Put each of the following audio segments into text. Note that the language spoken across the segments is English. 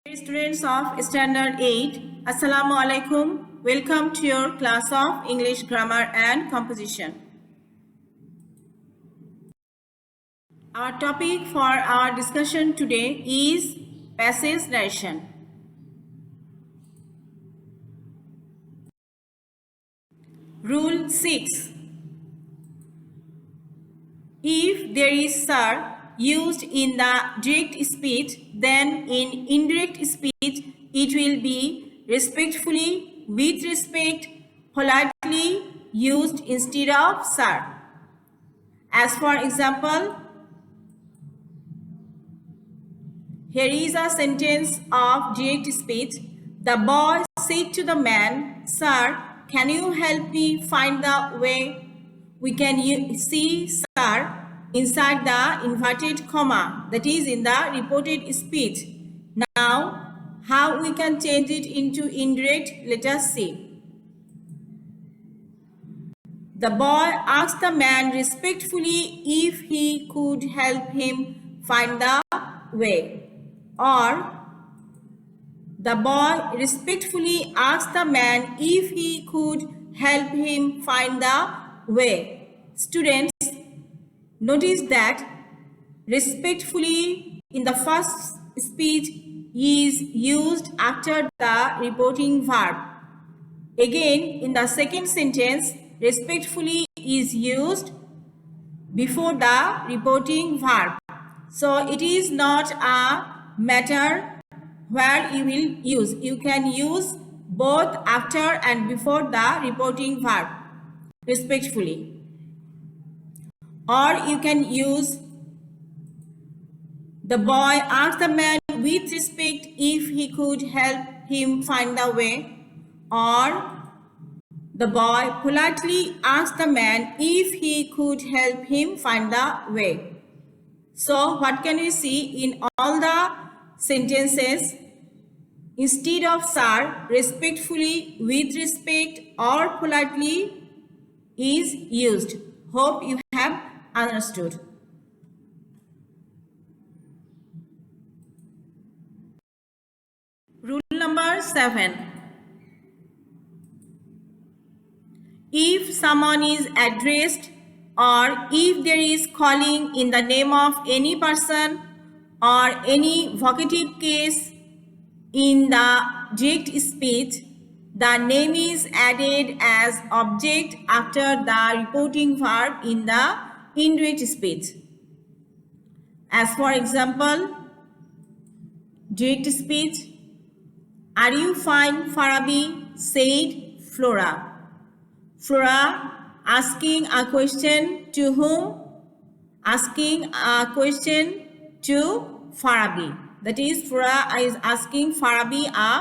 Dear students of Standard 8, Assalamu alaikum. Welcome to your class of English Grammar and Composition. Our topic for our discussion today is passage narration. Rule 6. If there is sir used in the direct speech, then in indirect speech it will be respectfully, with respect, politely used instead of sir. As for example, here is a sentence of direct speech. The boy said to the man, "Sir, can you help me find the way?" We can see sir inside the inverted comma, that is in the reported speech. Now, how we can change it into indirect? Let us see. The boy asked the man respectfully if he could help him find the way. Or, the boy respectfully asked the man if he could help him find the way. Students, notice that respectfully in the first speech is used after the reporting verb. Again, in the second sentence, respectfully is used before the reporting verb. So it is not a matter where you will use. You can use both after and before the reporting verb, respectfully. Or you can use the boy asked the man with respect if he could help him find the way. Or the boy politely asked the man if he could help him find the way. So what can we see in all the sentences? Instead of sir, respectfully, with respect, or politely is used. Hope you have understood. Rule number 7. If someone is addressed or if there is calling in the name of any person or any vocative case in the direct speech, the name is added as object after the reporting verb in the indirect speech. As for example, direct speech, "Are you fine, Farabi?" said Flora. Flora asking a question to whom? Asking a question to Farabi. That is, Flora is asking Farabi a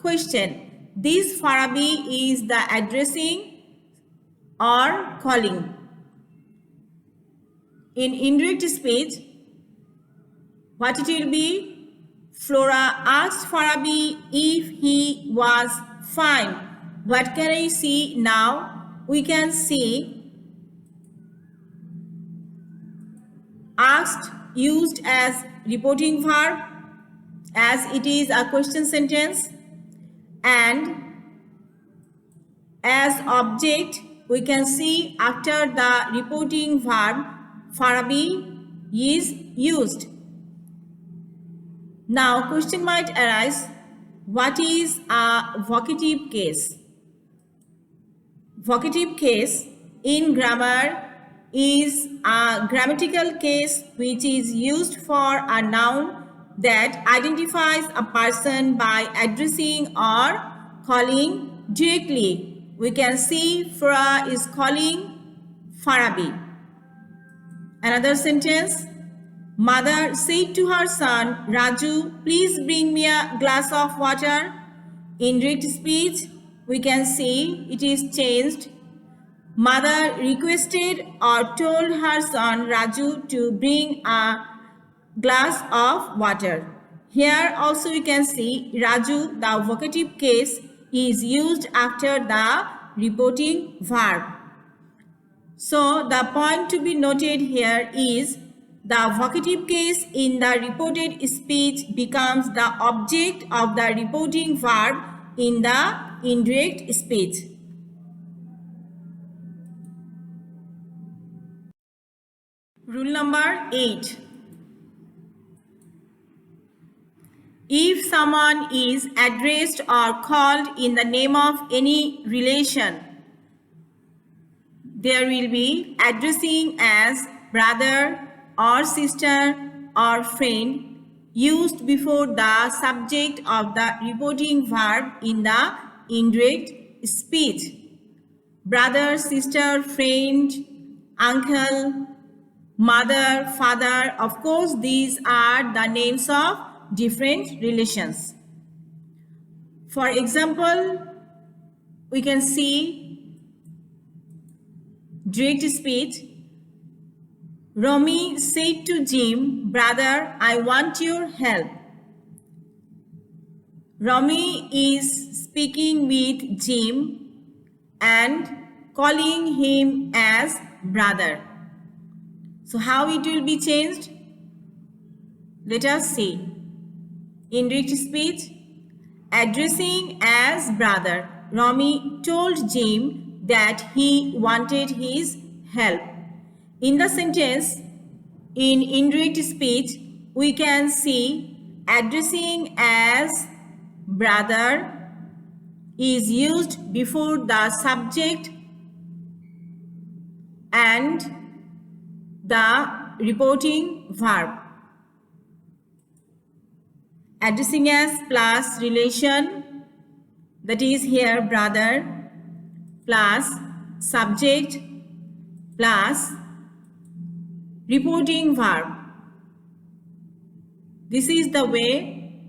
question. This Farabi is the addressing or calling. In indirect speech, what it will be? Flora asked Farabi if he was fine. What can I see now? We can see asked used as reporting verb as it is a question sentence, and as object we can see after the reporting verb Farabi is used. Now question might arise, what is a vocative case? Vocative case in grammar is a grammatical case which is used for a noun that identifies a person by addressing or calling directly. We can see Farah is calling Farabi. Another sentence, mother said to her son, Raju, please bring me a glass of water. In direct speech, we can see it is changed. Mother requested or told her son Raju to bring a glass of water. Here also we can see Raju, the vocative case, is used after the reporting verb. So the point to be noted here is The vocative case in the reported speech becomes the object of the reporting verb in the indirect speech. Rule number 8. If someone is addressed or called in the name of any relation, there will be addressing as brother or sister or friend used before the subject of the reporting verb in the indirect speech. Brother, sister, friend, uncle, mother, father, of course, these are the names of different relations. For example, we can see direct speech. Romy said to Jim, brother, I want your help. Romy is speaking with Jim and calling him as brother. So how it will be changed? Let us see. Indirect speech, addressing as brother. Romy told Jim that he wanted his help. In the sentence, in indirect speech, we can see addressing as brother is used before the subject and the reporting verb. Addressing as plus relation, that is here brother, plus subject, plus reporting verb. This is the way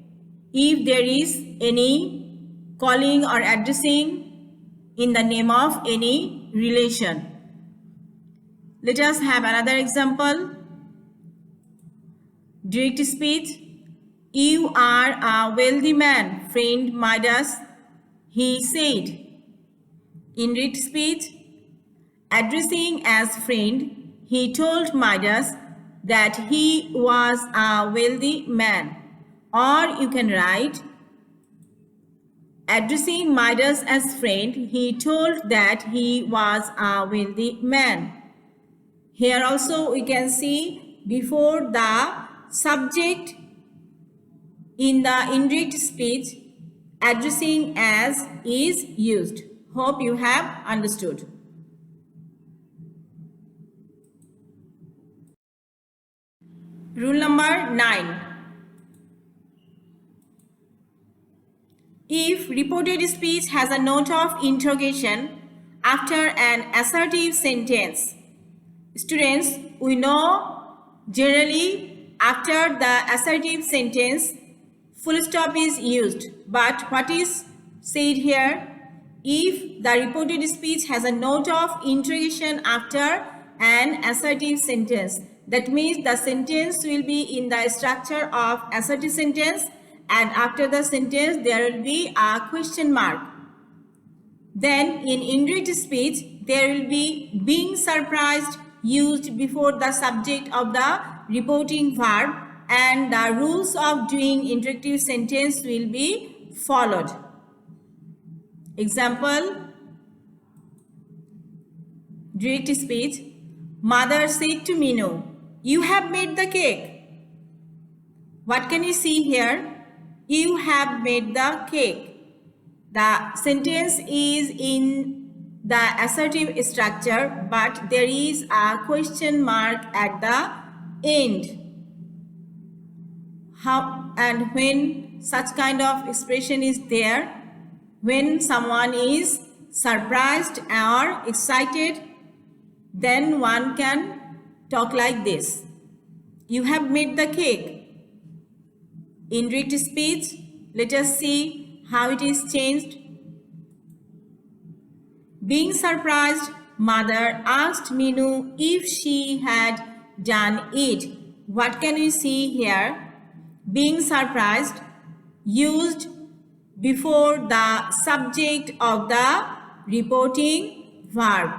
if there is any calling or addressing in the name of any relation. Let us have another example. Direct speech. You are a wealthy man, friend Midas, he said. Indirect speech. Addressing as friend, he told Midas that he was a wealthy man. Or you can write, addressing Midas as friend, he told that he was a wealthy man. Here also we can see before the subject in the indirect speech, addressing as is used. Hope you have understood. Rule number 9. If reported speech has a note of interrogation after an assertive sentence, students, we know generally after the assertive sentence, full stop is used. But what is said here? If the reported speech has a note of interrogation after an assertive sentence, that means the sentence will be in the structure of assertive sentence, and after the sentence there will be a question mark. Then in indirect speech there will be being surprised used before the subject of the reporting verb, and the rules of doing interrogative sentence will be followed. Example, direct speech. Mother said to Minu, you have made the cake. What can you see here? You have made the cake. The sentence is in the assertive structure, but there is a question mark at the end. How and when such kind of expression is there? When someone is surprised or excited, then one can talk like this. You have made the cake. Indirect speech, let us see how it is changed. Being surprised, mother asked Minu if she had done it. What can we see here? Being surprised used before the subject of the reporting verb.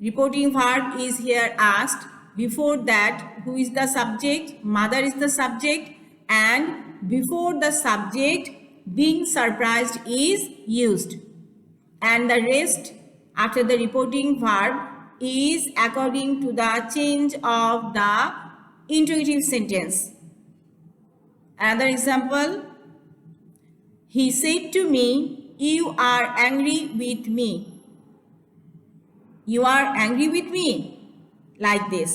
Reporting verb is here asked before that who is the subject? Mother is the subject, and before the subject being surprised is used, and the rest after the reporting verb is according to the change of the interrogative sentence. Another example, he said to me, "You are angry with me." You are angry with me, like this.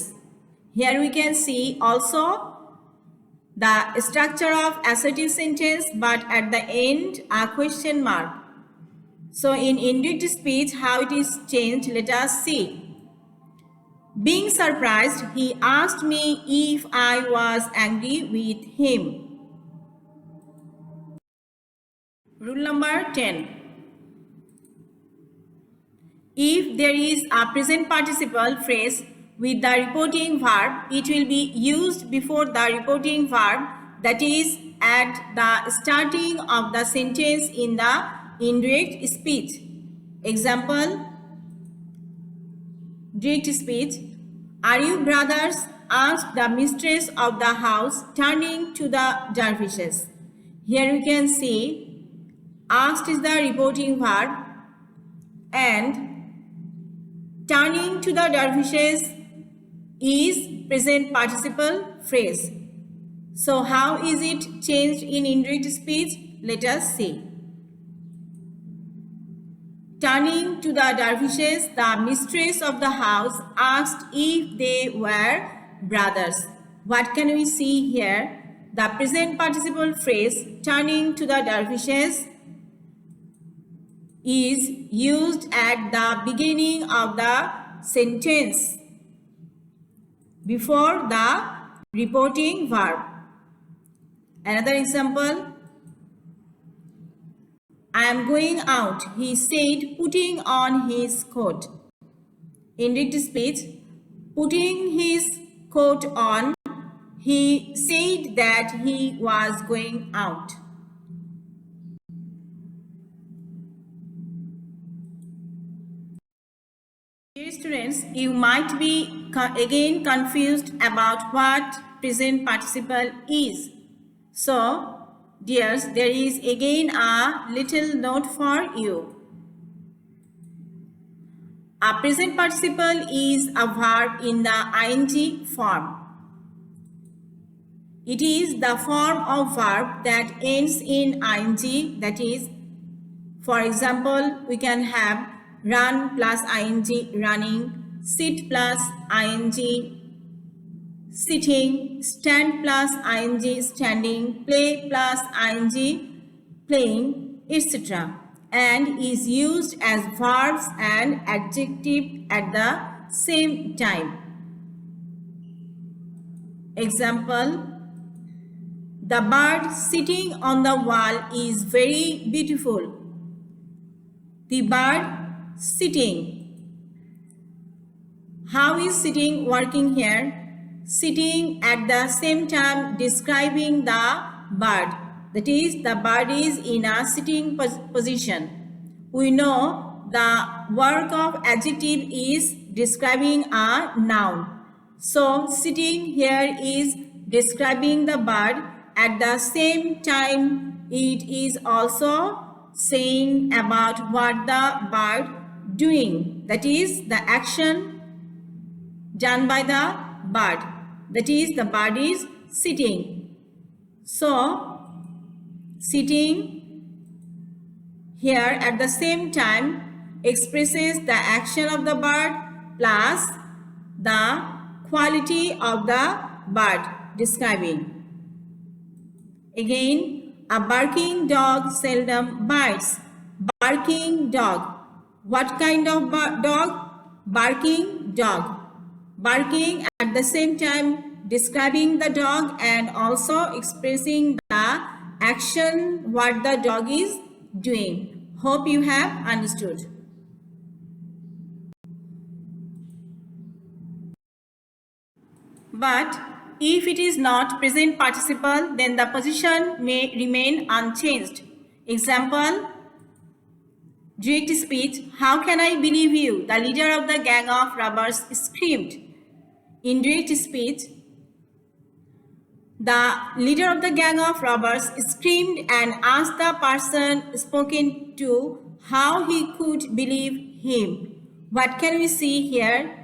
Here we can see also the structure of assertive sentence, but at the end a question mark. So in indirect speech, how it is changed, let us see. Being surprised, he asked me if I was angry with him. Rule number 10. If there is a present participle phrase with the reporting verb, it will be used before the reporting verb, that is at the starting of the sentence in the indirect speech. Example, direct speech. "Are you brothers?" asked the mistress of the house, turning to the dervishes. Here we can see asked is the reporting verb and turning to the dervishes is present participle phrase. So how is it changed in indirect speech? Let us see. Turning to the dervishes, the mistress of the house asked if they were brothers. What can we see here? The present participle phrase turning to the dervishes is used at the beginning of the sentence before the reporting verb. Another example, "I am going out," he said, putting on his coat. Indirect speech, putting his coat on, he said that he was going out. Dear students, you might be again confused about what present participle is. So, dears, there is again a little note for you. A present participle is a verb in the ing form. It is the form of verb that ends in ing, that is, for example, we can have run plus ing, running, sit plus ing, sitting, stand plus ing, standing, play plus ing, playing, etc. and is used as verbs and adjective at the same time. Example, the bird sitting on the wall is very beautiful. The bird sitting. How is sitting working here? Sitting at the same time describing the bird. That is, the bird is in a sitting position. We know the work of adjective is describing a noun. So, sitting here is describing the bird. At the same time, it is also saying about what the bird doing. That is, the action done by the bird. That is, the bird is sitting. So, sitting here at the same time expresses the action of the bird plus the quality of the bird describing. Again, a barking dog seldom bites. Barking dog. What kind of dog? Barking dog. Barking at the same time describing the dog and also expressing the action what the dog is doing. Hope you have understood. But if it is not present participle, then the position may remain unchanged. Example, direct speech, "How can I believe you?" the leader of the gang of robbers screamed. indirect speech. The leader of the gang of robbers screamed and asked the person spoken to how he could believe him. What can we see here?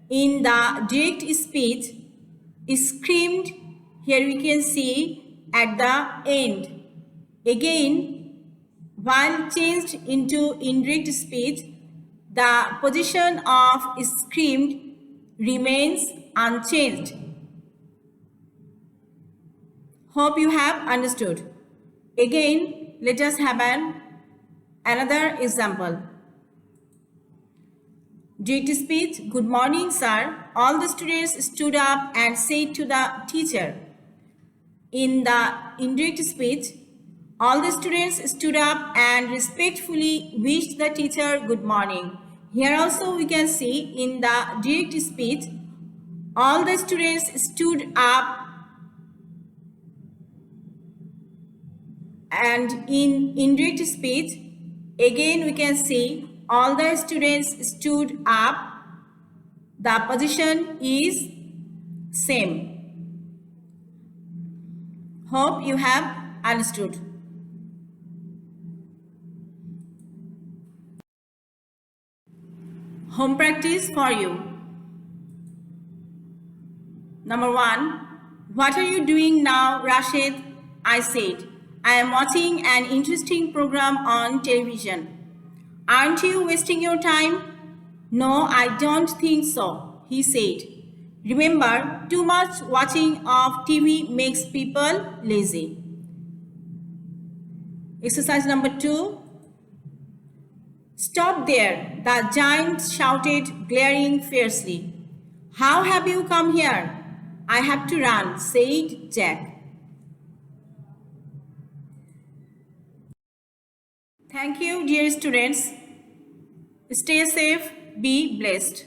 In the direct speech, screamed, here we can see at the end. Again, while changed into indirect speech, the position of screamed remains unchanged. Hope you have understood. Again, let us have another example. Direct speech, good morning, sir. All the students stood up and said to the teacher. In the indirect speech, all the students stood up and respectfully wished the teacher good morning. Here also we can see in the direct speech, all the students stood up, and in indirect speech, again we can see all the students stood up. The position is same. Hope you have understood. Home practice for you. Number 1. What are you doing now, Rashid? I said. I am watching an interesting program on television. Aren't you wasting your time? No, I don't think so, he said. Remember, too much watching of TV makes people lazy. Exercise number 2. Stop there, the giant shouted, glaring fiercely. How have you come here? I have to run, said Jack. Thank you, dear students. Stay safe, be blessed.